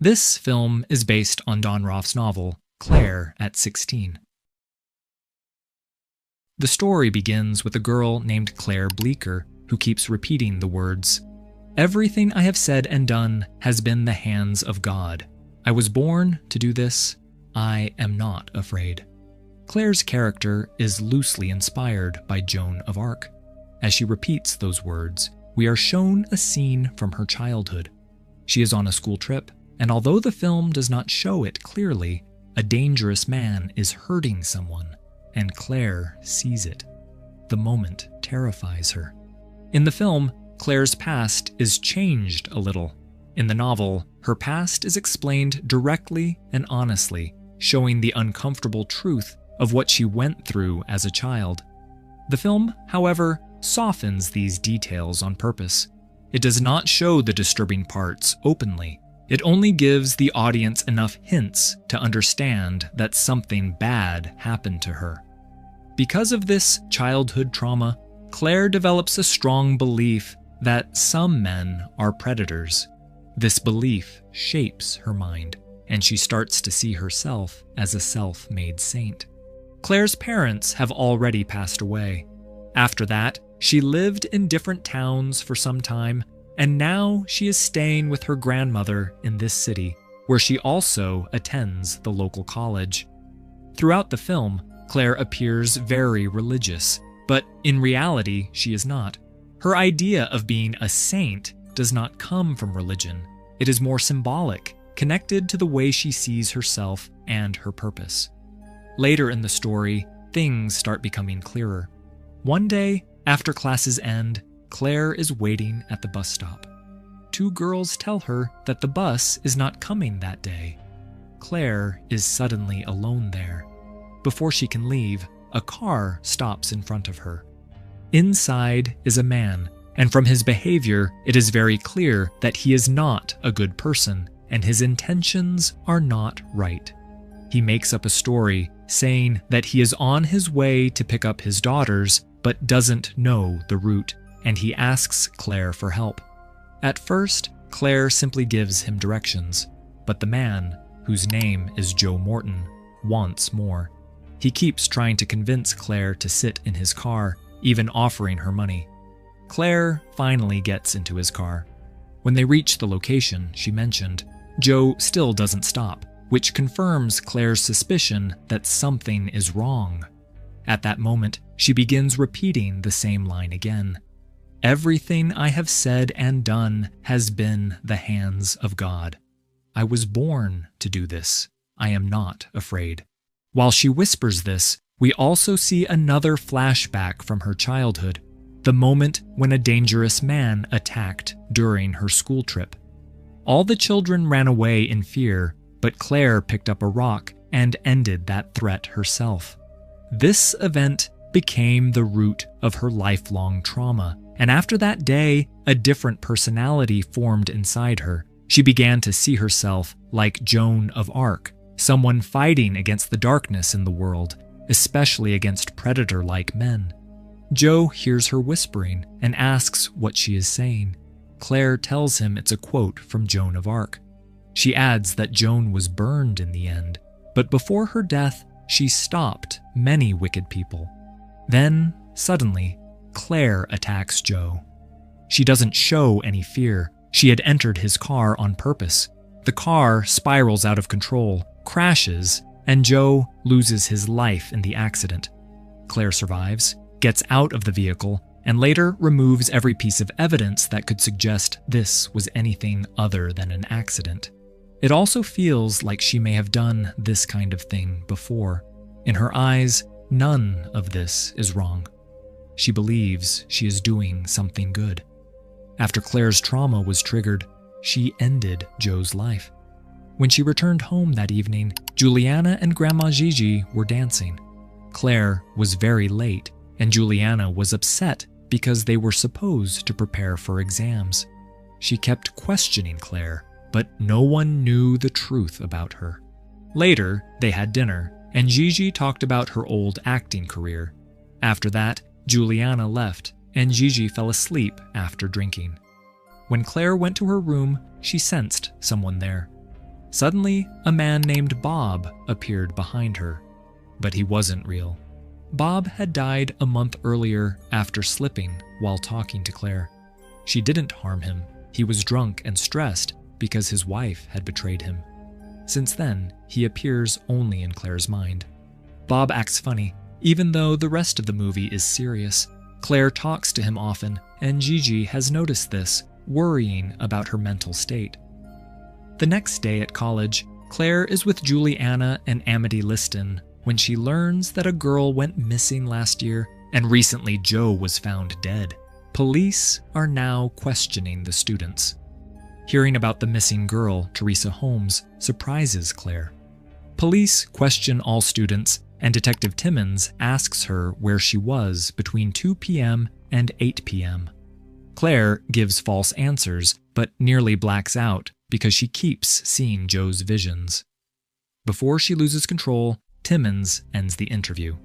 This film is based on Don Roth's novel, Claire at 16. The story begins with a girl named Claire Bleecker who keeps repeating the words, "Everything I have said and done has been the hands of God. I was born to do this. I am not afraid." Claire's character is loosely inspired by Joan of Arc. As she repeats those words, we are shown a scene from her childhood. She is on a school trip, and although the film does not show it clearly, a dangerous man is hurting someone, and Claire sees it. The moment terrifies her. In the film, Claire's past is changed a little. In the novel, her past is explained directly and honestly, showing the uncomfortable truth of what she went through as a child. The film, however, softens these details on purpose. It does not show the disturbing parts openly. It only gives the audience enough hints to understand that something bad happened to her. Because of this childhood trauma, Claire develops a strong belief that some men are predators. This belief shapes her mind, and she starts to see herself as a self-made saint. Claire's parents have already passed away. After that, she lived in different towns for some time, and now she is staying with her grandmother in this city, where she also attends the local college. Throughout the film, Claire appears very religious, but in reality, she is not. Her idea of being a saint does not come from religion. It is more symbolic, connected to the way she sees herself and her purpose. Later in the story, things start becoming clearer. One day, after classes end, Claire is waiting at the bus stop. Two girls tell her that the bus is not coming that day. Claire is suddenly alone there. Before she can leave, a car stops in front of her. Inside is a man, and from his behavior, it is very clear that he is not a good person, and his intentions are not right. He makes up a story saying that he is on his way to pick up his daughters, but doesn't know the route, and he asks Claire for help. At first, Claire simply gives him directions, but the man, whose name is Joe Morton, wants more. He keeps trying to convince Claire to sit in his car, even offering her money. Claire finally gets into his car. When they reach the location she mentioned, Joe still doesn't stop, which confirms Claire's suspicion that something is wrong. At that moment, she begins repeating the same line again. "Everything I have said and done has been the hands of God. I was born to do this. I am not afraid." While she whispers this, we also see another flashback from her childhood, the moment when a dangerous man attacked during her school trip. All the children ran away in fear, but Claire picked up a rock and ended that threat herself. This event became the root of her lifelong trauma, and after that day, a different personality formed inside her. She began to see herself like Joan of Arc, someone fighting against the darkness in the world, especially against predator-like men. Joe hears her whispering and asks what she is saying. Claire tells him it's a quote from Joan of Arc. She adds that Joan was burned in the end, but before her death, she stopped many wicked people. Then, suddenly, Claire attacks Joe. She doesn't show any fear. She had entered his car on purpose. The car spirals out of control, crashes, and Joe loses his life in the accident. Claire survives, gets out of the vehicle, and later removes every piece of evidence that could suggest this was anything other than an accident. It also feels like she may have done this kind of thing before. In her eyes, none of this is wrong. She believes she is doing something good. After Claire's trauma was triggered, she ended Joe's life. When she returned home that evening, Juliana and Grandma Gigi were dancing. Claire was very late, and Juliana was upset because they were supposed to prepare for exams. She kept questioning Claire, but no one knew the truth about her. Later, they had dinner, and Gigi talked about her old acting career. After that, Juliana left, and Gigi fell asleep after drinking. When Claire went to her room, she sensed someone there. Suddenly, a man named Bob appeared behind her. But he wasn't real. Bob had died a month earlier after slipping while talking to Claire. She didn't harm him. He was drunk and stressed because his wife had betrayed him. Since then, he appears only in Claire's mind. Bob acts funny, even though the rest of the movie is serious. Claire talks to him often, and Gigi has noticed this, worrying about her mental state. The next day at college, Claire is with Juliana and Amity Liston when she learns that a girl went missing last year and recently Joe was found dead. Police are now questioning the students. Hearing about the missing girl, Teresa Holmes, surprises Claire. Police question all students, and Detective Timmons asks her where she was between 2 p.m. and 8 p.m. Claire gives false answers, but nearly blacks out because she keeps seeing Joe's visions. Before she loses control, Timmons ends the interview.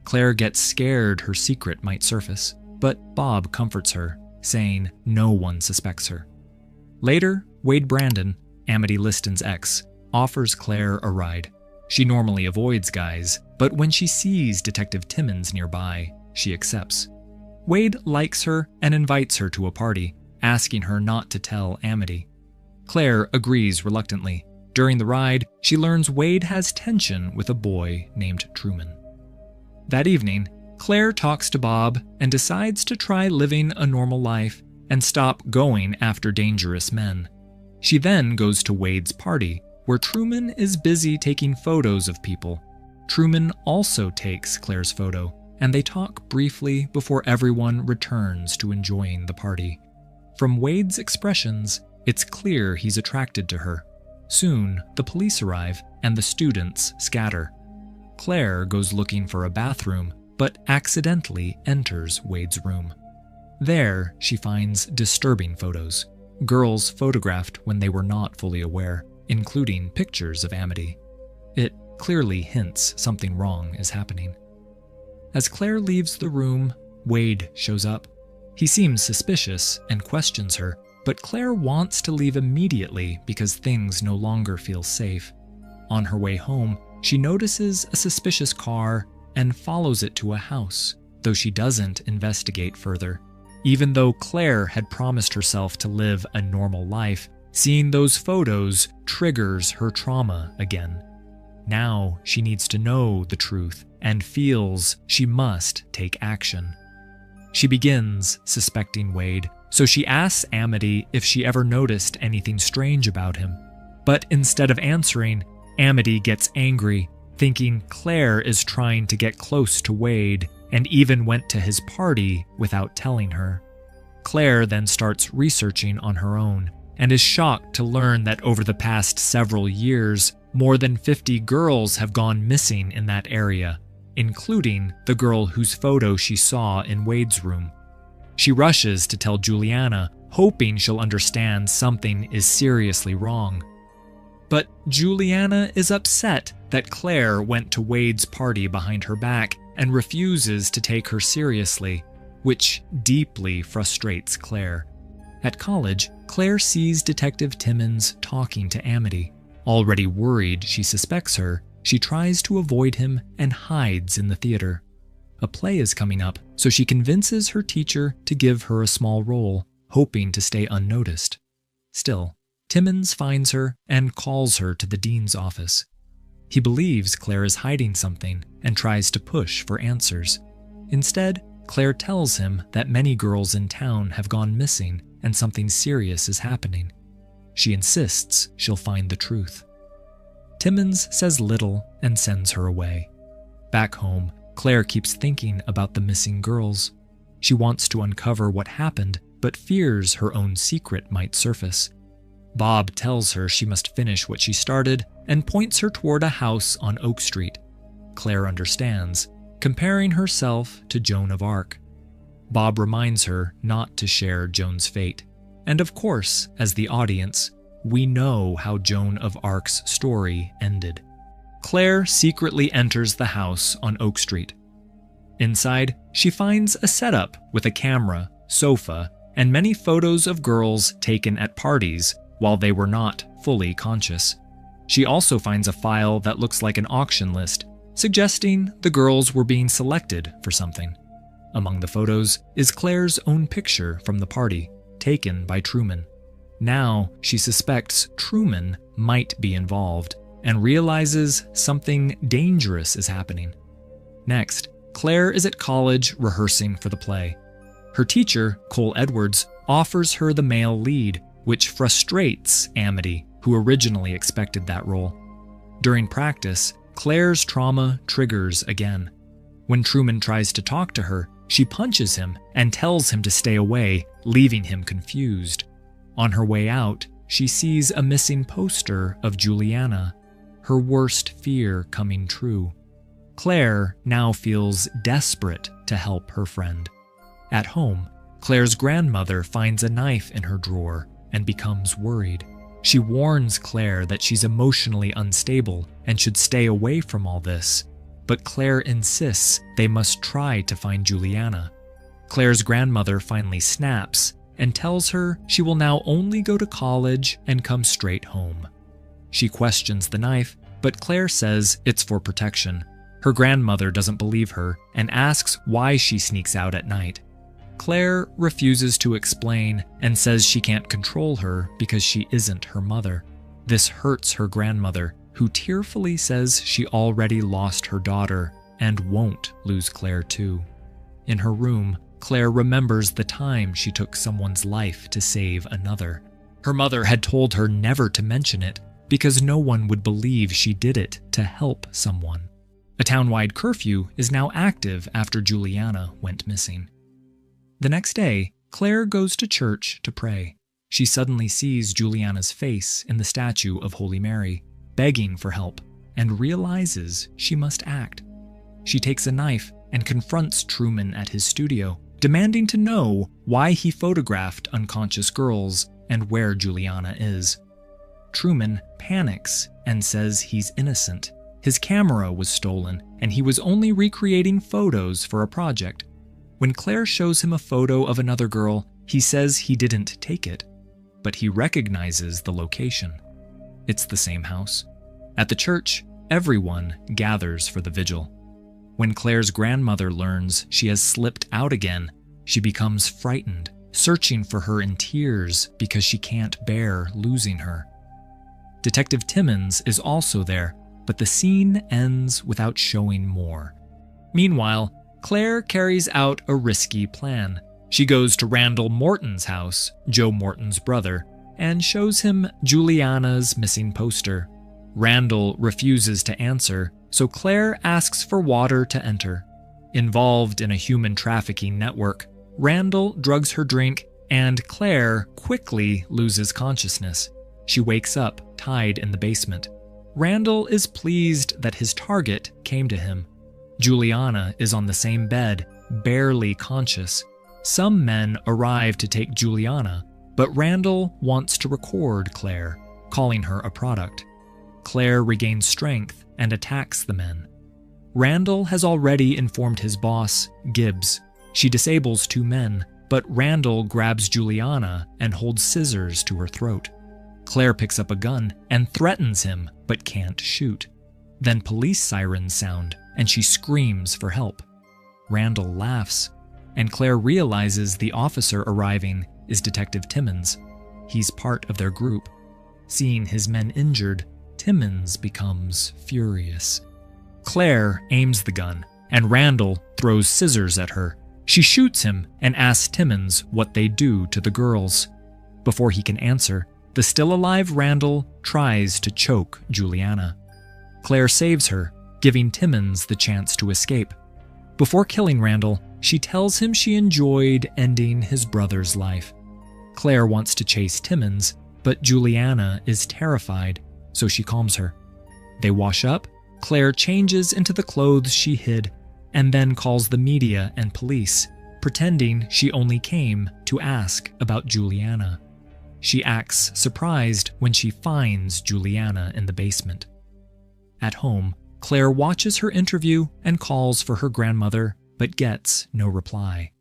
Claire gets scared her secret might surface, but Bob comforts her, saying no one suspects her. Later, Wade Brandon, Amity Liston's ex, offers Claire a ride. She normally avoids guys, but when she sees Detective Timmons nearby, she accepts. Wade likes her and invites her to a party, asking her not to tell Amity. Claire agrees reluctantly. During the ride, she learns Wade has tension with a boy named Truman. That evening, Claire talks to Bob and decides to try living a normal life and stop going after dangerous men. She then goes to Wade's party, where Truman is busy taking photos of people. Truman also takes Claire's photo, and they talk briefly before everyone returns to enjoying the party. From Wade's expressions, it's clear he's attracted to her. Soon, the police arrive, and the students scatter. Claire goes looking for a bathroom, but accidentally enters Wade's room. There, she finds disturbing photos, girls photographed when they were not fully aware, including pictures of Amity. It clearly hints something wrong is happening. As Claire leaves the room, Wade shows up. He seems suspicious and questions her, but Claire wants to leave immediately because things no longer feel safe. On her way home, she notices a suspicious car and follows it to a house, though she doesn't investigate further. Even though Claire had promised herself to live a normal life, seeing those photos triggers her trauma again. Now she needs to know the truth and feels she must take action. She begins suspecting Wade, so she asks Amity if she ever noticed anything strange about him. But instead of answering, Amity gets angry, thinking Claire is trying to get close to Wade and even went to his party without telling her. Claire then starts researching on her own and is shocked to learn that over the past several years, more than 50 girls have gone missing in that area, including the girl whose photo she saw in Wade's room. She rushes to tell Juliana, hoping she'll understand something is seriously wrong. But Juliana is upset that Claire went to Wade's party behind her back and refuses to take her seriously, which deeply frustrates Claire. At college, Claire sees Detective Timmons talking to Amity. Already worried she suspects her, she tries to avoid him and hides in the theater. A play is coming up, so she convinces her teacher to give her a small role, hoping to stay unnoticed. Still, Timmons finds her and calls her to the dean's office. He believes Claire is hiding something and tries to push for answers. Instead, Claire tells him that many girls in town have gone missing and something serious is happening. She insists she'll find the truth. Timmons says little and sends her away. Back home, Claire keeps thinking about the missing girls. She wants to uncover what happened, but fears her own secret might surface. Bob tells her she must finish what she started and points her toward a house on Oak Street. Claire understands, comparing herself to Joan of Arc. Bob reminds her not to share Joan's fate. And of course, as the audience, we know how Joan of Arc's story ended. Claire secretly enters the house on Oak Street. Inside, she finds a setup with a camera, sofa, and many photos of girls taken at parties while they were not fully conscious. She also finds a file that looks like an auction list, suggesting the girls were being selected for something. Among the photos is Claire's own picture from the party, taken by Truman. Now she suspects Truman might be involved and realizes something dangerous is happening. Next, Claire is at college rehearsing for the play. Her teacher, Cole Edwards, offers her the male lead, which frustrates Amity, who originally expected that role. During practice, Claire's trauma triggers again. When Truman tries to talk to her, she punches him and tells him to stay away, leaving him confused. On her way out, she sees a missing poster of Juliana, her worst fear coming true. Claire now feels desperate to help her friend. At home, Claire's grandmother finds a knife in her drawer and becomes worried. She warns Claire that she's emotionally unstable and should stay away from all this, but Claire insists they must try to find Juliana. Claire's grandmother finally snaps and tells her she will now only go to college and come straight home. She questions the knife, but Claire says it's for protection. Her grandmother doesn't believe her and asks why she sneaks out at night. Claire refuses to explain and says she can't control her because she isn't her mother. This hurts her grandmother, who tearfully says she already lost her daughter and won't lose Claire too. In her room, Claire remembers the time she took someone's life to save another. Her mother had told her never to mention it because no one would believe she did it to help someone. A town-wide curfew is now active after Juliana went missing. The next day, Claire goes to church to pray. She suddenly sees Juliana's face in the statue of Holy Mary, begging for help, and realizes she must act. She takes a knife and confronts Truman at his studio, demanding to know why he photographed unconscious girls and where Juliana is. Truman panics and says he's innocent. His camera was stolen, and he was only recreating photos for a project. When Claire shows him a photo of another girl, he says he didn't take it, but he recognizes the location. It's the same house. At the church, everyone gathers for the vigil. When Claire's grandmother learns she has slipped out again, she becomes frightened, searching for her in tears because she can't bear losing her. Detective Timmons is also there, but the scene ends without showing more. Meanwhile, Claire carries out a risky plan. She goes to Randall Morton's house, Joe Morton's brother, and shows him Juliana's missing poster. Randall refuses to answer, so Claire asks for water to enter. Involved in a human trafficking network, Randall drugs her drink, and Claire quickly loses consciousness. She wakes up, tied in the basement. Randall is pleased that his target came to him. Juliana is on the same bed, barely conscious. Some men arrive to take Juliana, but Randall wants to record Claire, calling her a product. Claire regains strength and attacks the men. Randall has already informed his boss, Gibbs. She disables 2 men, but Randall grabs Juliana and holds scissors to her throat. Claire picks up a gun and threatens him, but can't shoot. Then police sirens sound, and she screams for help. Randall laughs, and Claire realizes the officer arriving is Detective Timmons. He's part of their group. Seeing his men injured, Timmons becomes furious. Claire aims the gun, and Randall throws scissors at her. She shoots him and asks Timmons what they do to the girls. Before he can answer, the still-alive Randall tries to choke Juliana. Claire saves her, giving Timmons the chance to escape. Before killing Randall, she tells him she enjoyed ending his brother's life. Claire wants to chase Timmons, but Juliana is terrified, so she calms her. They wash up, Claire changes into the clothes she hid, and then calls the media and police, pretending she only came to ask about Juliana. She acts surprised when she finds Juliana in the basement. At home, Claire watches her interview and calls for her grandmother, but gets no reply.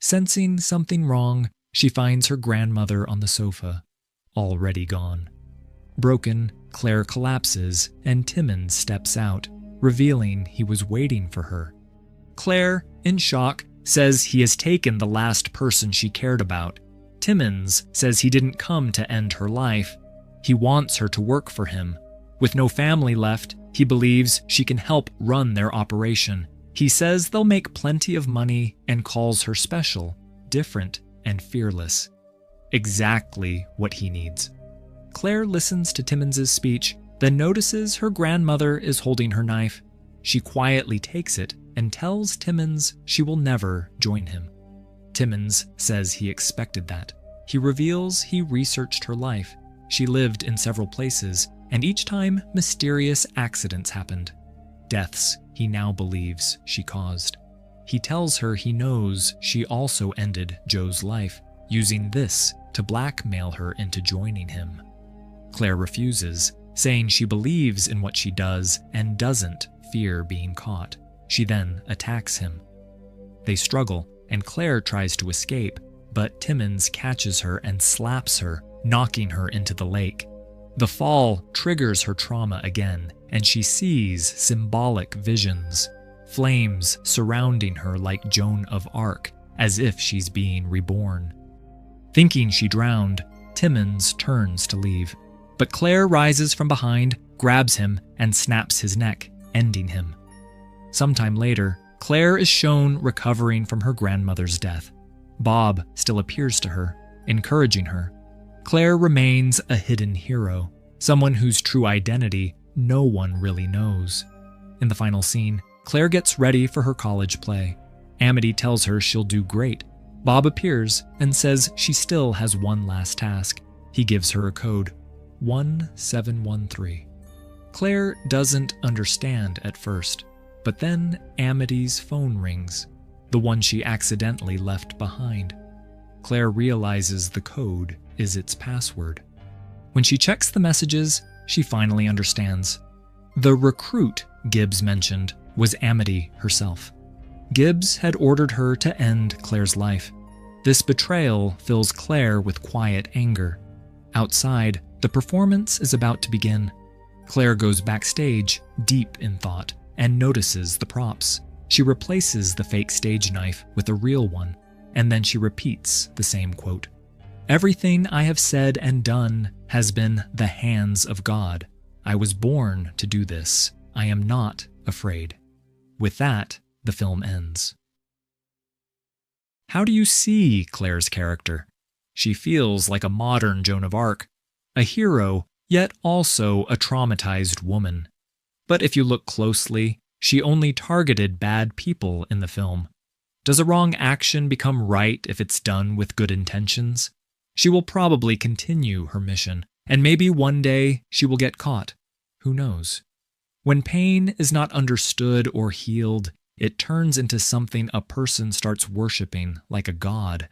Sensing something wrong, she finds her grandmother on the sofa, already gone. Broken, Claire collapses and Timmons steps out, revealing he was waiting for her. Claire, in shock, says he has taken the last person she cared about. Timmons says he didn't come to end her life. He wants her to work for him. With no family left, he believes she can help run their operation. He says they'll make plenty of money and calls her special, different, and fearless. Exactly what he needs. Claire listens to Timmons' speech, then notices her grandmother is holding her knife. She quietly takes it and tells Timmons she will never join him. Timmons says he expected that. He reveals he researched her life. She lived in several places, and each time mysterious accidents happened. Deaths he now believes she caused. He tells her he knows she also ended Joe's life, using this to blackmail her into joining him. Claire refuses, saying she believes in what she does and doesn't fear being caught. She then attacks him. They struggle, and Claire tries to escape, but Timmons catches her and slaps her, knocking her into the lake. The fall triggers her trauma again, and she sees symbolic visions, flames surrounding her like Joan of Arc, as if she's being reborn. Thinking she drowned, Timmons turns to leave, but Claire rises from behind, grabs him, and snaps his neck, ending him. Sometime later, Claire is shown recovering from her grandmother's death. Bob still appears to her, encouraging her. Claire remains a hidden hero, someone whose true identity no one really knows. In the final scene, Claire gets ready for her college play. Amity tells her she'll do great. Bob appears and says she still has one last task. He gives her a code, 1713. Claire doesn't understand at first, but then Amity's phone rings, the one she accidentally left behind. Claire realizes the code is its password. When she checks the messages, she finally understands. The recruit Gibbs mentioned was Amity herself. Gibbs had ordered her to end Claire's life. This betrayal fills Claire with quiet anger. Outside, the performance is about to begin. Claire goes backstage, deep in thought, and notices the props. She replaces the fake stage knife with a real one, and then she repeats the same quote. "Everything I have said and done has been the hands of God. I was born to do this. I am not afraid." With that, the film ends. How do you see Claire's character? She feels like a modern Joan of Arc, a hero, yet also a traumatized woman. But if you look closely, she only targeted bad people in the film. Does a wrong action become right if it's done with good intentions? She will probably continue her mission, and maybe one day she will get caught. Who knows? When pain is not understood or healed, it turns into something a person starts worshiping like a god.